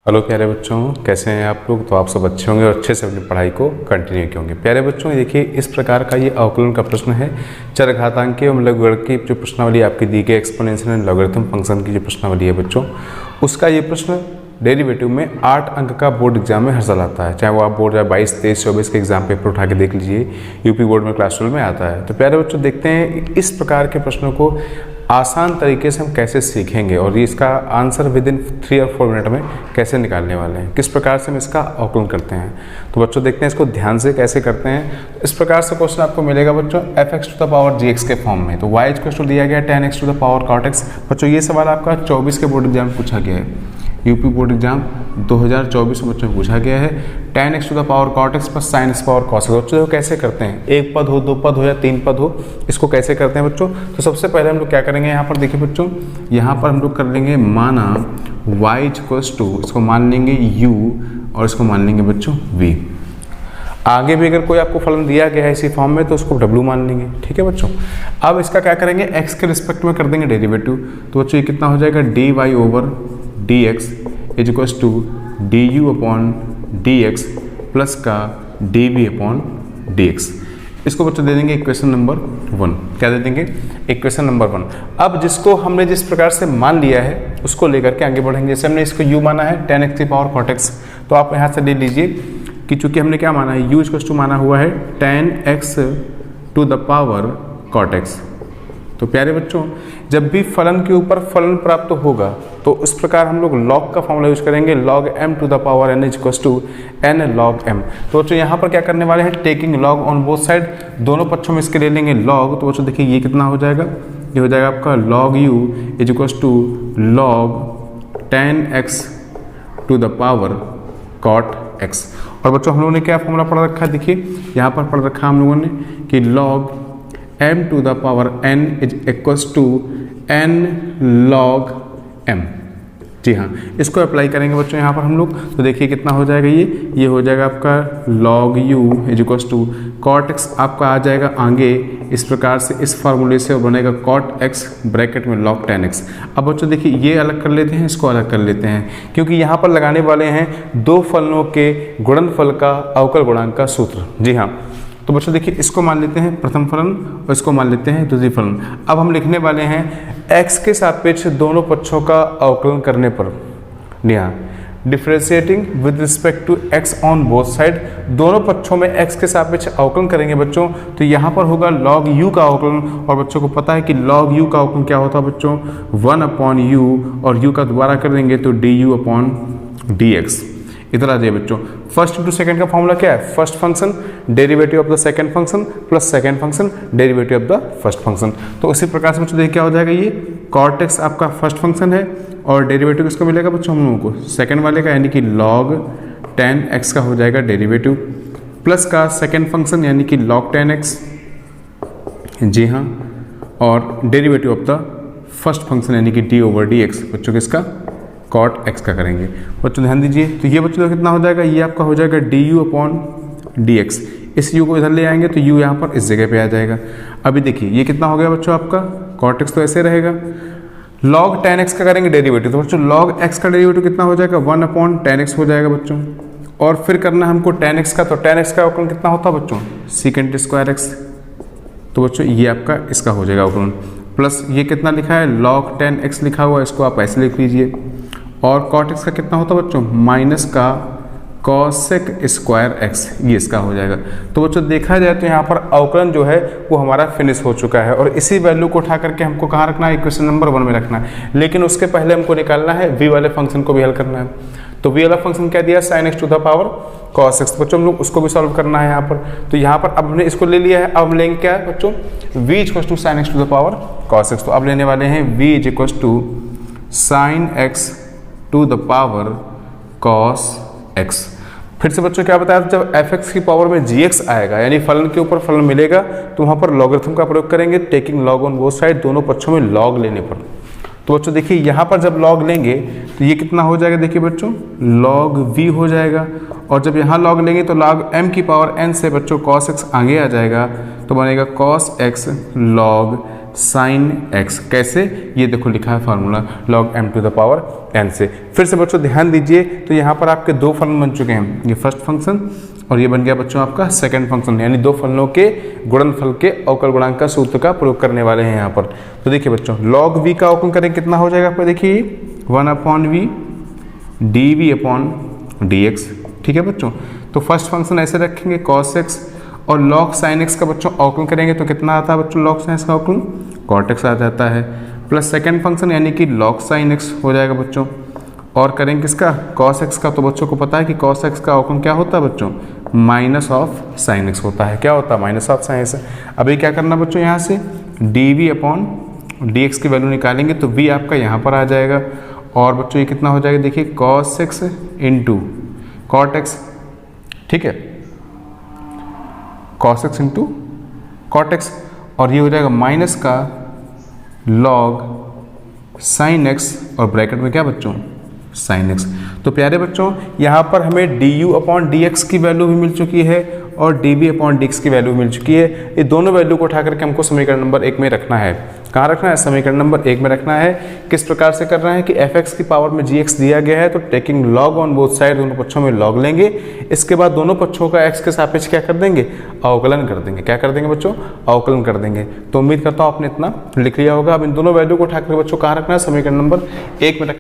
Hello प्यारे बच्चों, कैसे हैं आप लोग। तो आप सब अच्छे होंगे और अच्छे से अपनी पढ़ाई को कंटिन्यू किए होंगे। प्यारे बच्चों, ये देखिए इस प्रकार का ये अवकलन का प्रश्न है। चरघातांकीय और लघुगणक की जो प्रश्नावली आपकी दी गई, एक्सपोनेंशियल एंड लॉगरिथम फंक्शन की जो प्रश्नावली है बच्चों, उसका ये प्रश्न डेरिवेटिव में 8 अंक का बोर्ड एग्जाम में हर साल आता है। चाहे वो आप बोर्ड 22, 23, 24 के एग्जाम पेपर उठा के देख लीजिए, यूपी बोर्ड में क्लास 12 में आता है। तो प्यारे बच्चों, देखते हैं इस प्रकार के प्रश्नों को आसान तरीके से हम कैसे सीखेंगे और ये इसका आंसर विद इन 3 और 4 मिनट में कैसे निकालने वाले हैं, किस प्रकार से हम इसका अवकलन करते हैं। तो बच्चों देखते हैं इसको ध्यान से कैसे करते हैं। इस प्रकार से क्वेश्चन आपको मिलेगा बच्चों fx to the power gx के फॉर्म में। तो y इक्वल टू दिया गया 10x to the power cot x। बच्चों ये सवाल आपका 24 के बोर्ड एग्जाम पूछा गया है, यूपी बोर्ड एग्जाम 2024 में बच्चों पूछा गया है। 10x to the power cot x plus sin x power cos x। बच्चों कैसे करते हैं, एक पद हो, 2 पद हो या 3 पद हो, इसको कैसे करते हैं बच्चों। तो सबसे पहले हम लोग क्या करेंगे, यहाँ पर देखिए बच्चों, यहाँ पर हम लोग कर लेंगे माना y इक्वल्स टू, इसको मान लेंगे u और इसको मान लेंगे बच्चों v। आगे भी अगर कोई आपको फलन दिया गया है इसी फॉर्म में तो उसको w मान लेंगे, ठीक है बच्चों। अब इसका क्या करेंगे, x के रिस्पेक्ट में कर देंगे डेरिवेटिव। तो बच्चों ये कितना हो जाएगा, dy over dx is equals to du upon dx plus का dv अपॉन dx। इसको बच्चों दे देंगे इक्वेशन नंबर 1। क्या दे देंगे, इक्वेशन नंबर 1। अब जिसको हमने जिस प्रकार से मान लिया है उसको लेकर के आगे बढ़ेंगे। जैसे हमने इसको u माना है 10x की पावर cot x, तो आप यहाँ से ले लीजिए कि चूंकि हमने क्या माना है, u इक्वल्स टू माना हुआ है 10x to the power cot x। तो प्यारे बच्चों, जब भी फलन के ऊपर फलन प्राप्त होगा तो इस प्रकार हम लोग लॉग का फॉर्मूला यूज करेंगे, log m to the power n equals to n log m। तो बच्चों यहाँ पर क्या करने वाले हैं, taking log on both side, दोनों पक्षों में इसके ले लेंगे log। तो बच्चों देखिए ये कितना हो जाएगा, ये हो जाएगा आपका log u is equals to log 10x to the power cot x। और बच्चों हम लोगों ने क्या फॉर्मूला पढ़ रखा है, देखिए यहाँ पर पढ़ रखा है हम लोगों ने कि log m to the power n is equals to n log m। जी हाँ, इसको अप्लाई करेंगे बच्चों यहाँ पर हम लोग। तो देखिए कितना हो जाएगा, ये हो जाएगा आपका log u is equals to cot x आपका आ जाएगा आगे इस प्रकार से, इस फार्मूले से, और बनेगा cot x ब्रैकेट में log 10x। अब बच्चों देखिए ये अलग कर लेते हैं, इसको अलग कर लेते हैं, क्योंकि यहाँ पर लगाने वाले हैं दो फलनों के गुणनफल का अवकल गुणांक का सूत्र। जी हाँ, तो बच्चों देखिए इसको मान लेते हैं प्रथम फलन और इसको मान लेते हैं द्वितीय फलन। अब हम लिखने वाले हैं x के सापेक्ष दोनों पक्षों का अवकलन करने पर, यहाँ differentiating with respect to x on both side, दोनों पक्षों में x के सापेक्ष अवकलन करेंगे बच्चों। तो यहाँ पर होगा log u का अवकलन, और बच्चों को पता है कि log u का अवकलन क्या होता है बच्चों, 1 अपॉन u, और u का दोबारा कर देंगे तो du अपॉन dx। इधर आ जाइए बच्चों, फर्स्ट इंटू सेकंड का फॉर्मूला क्या है, first function derivative of the second function plus second function derivative of the first function. तो उसी प्रकार से बच्चों देखिए क्या हो जाएगा, ये cot x आपका फर्स्ट फंक्शन है और डेरिवेटिव किसको मिलेगा बच्चों, हम लोगों को सेकंड वाले का, यानी कि log 10x का हो जाएगा डेरिवेटिव, प्लस का सेकंड फंक्शन यानी कि log 10x। जी हाँ, और derivative of the first function यानी कि d ओवर dx बच्चों किसका, cot x का करेंगे। बच्चों ध्यान दीजिए, तो ये बच्चों कितना हो जाएगा, ये आपका हो जाएगा du अपॉन dx। इस u को इधर ले आएंगे तो u यहाँ पर इस जगह पे आ जाएगा। अभी देखिए ये कितना हो गया बच्चों आपका, cot x तो ऐसे रहेगा, log 10x का करेंगे डेरिवेटिव। तो बच्चों log x का डेरिवेटिव कितना हो जाएगा, 1 अपॉन 10x हो जाएगा बच्चों। और फिर करना हमको 10x का, तो 10x का अवकलन कितना होता है बच्चों, सेकेंड स्क्वायर x। तो बच्चों ये आपका इसका हो जाएगा अवकलन, प्लस ये कितना लिखा है, log 10x लिखा हुआ है, इसको आप ऐसे लिख लीजिए। और cot x का कितना होता है बच्चों, माइनस का cosec स्क्वायर x, ये इसका हो जाएगा। तो बच्चों देखा जाए तो यहाँ पर अवकलन जो है वो हमारा फिनिश हो चुका है, और इसी वैल्यू को उठा करके हमको कहाँ रखना है, इक्वेशन नंबर 1 में रखना है। लेकिन उसके पहले हमको निकालना है v वाले फंक्शन को भी हल करना है। तो v वाला फंक्शन क्या दिया, sin x to the power cos x। बच्चों हम लोग उसको भी सॉल्व करना है यहाँ पर। तो यहाँ पर अब हमने इसको ले लिया है, अब हम लेंगे क्या है बच्चों, v equals to sin x to the power cos x। तो अब लेने वाले हैं v equals to sin x to the power cos x। फिर से बच्चों क्या बताया, जब fx की पावर में gx आएगा, यानी फलन के ऊपर फलन मिलेगा, तो वहाँ पर लॉगरिथम का प्रयोग करेंगे, taking log on both side, दोनों पक्षों में log लेने पर। तो बच्चों देखिए यहाँ पर जब log लेंगे तो ये कितना हो जाएगा, देखिए बच्चों log v हो जाएगा, और जब यहाँ log लेंगे तो log m की पावर n से बच्चों cos x आगे आ जाएगा, तो बनेगा cos x log sine x. कैसे, ये देखो लिखा है formula log m to the power n से। फिर से बच्चों ध्यान दीजिए, तो यहाँ पर आपके दो फलन बन चुके हैं, ये फर्स्ट फंक्शन और ये बन गया बच्चों आपका सेकंड फंक्शन, यानी दो फलनों के गुणनफल के अवकल गुणांक का सूत्र का प्रयोग करने वाले हैं यहाँ पर। तो देखिए बच्चों log v का अवकलन करें कितना हो जाएगा आपको, देखिए 1/v dv अपॉन dx। ठीक है बच्चों, तो फर्स्ट फंक्शन ऐसे रखेंगे cos x और log sin x का बच्चों अवकलन करेंगे तो कितना आता है बच्चों log sin x का अवकलन, cot x आ जाता है, प्लस सेकंड फंक्शन यानी कि log sin x हो जाएगा बच्चों, और करेंगे किसका cos x का। तो बच्चों को पता है कि cos x का अवकलन क्या होता है बच्चों, माइनस ऑफ sin x होता है। क्या होता है, माइनस ऑफ sin x। अभी क्या करना बच्चों, यहाँ से dv अपॉन dx की वैल्यू निकालेंगे तो v आपका यहाँ पर आ जाएगा, और बच्चों ये कितना हो जाएगा, देखिए cos x into cot x। ठीक है, cos x into cot x, और ये हो जाएगा माइनस का log sin x और ब्रैकेट में क्या बच्चों sin x। तो प्यारे बच्चों यहाँ पर हमें du अपॉन dx की वैल्यू भी मिल चुकी है और dv अपॉन dx की वैल्यू मिल चुकी है। ये दोनों वैल्यू को उठा करके हमको समीकरण नंबर 1 में रखना है। कहाँ रखना है, समीकरण नंबर 1 में रखना है। किस प्रकार से करना है कि fx की पावर में gx दिया गया है, तो taking log on both side, दोनों पक्षों में log लेंगे। इसके बाद दोनों पक्षों का x के सापेक्ष क्या कर देंगे, अवकलन कर देंगे। क्या कर देंगे बच्चों, अवकलन कर देंगे। तो उम्मीद करता हूँ आपने इतना लिख लिया होगा। अब इन दोनों वैल्यू को उठा करके बच्चों कहाँ रखना है, समीकरण नंबर 1 में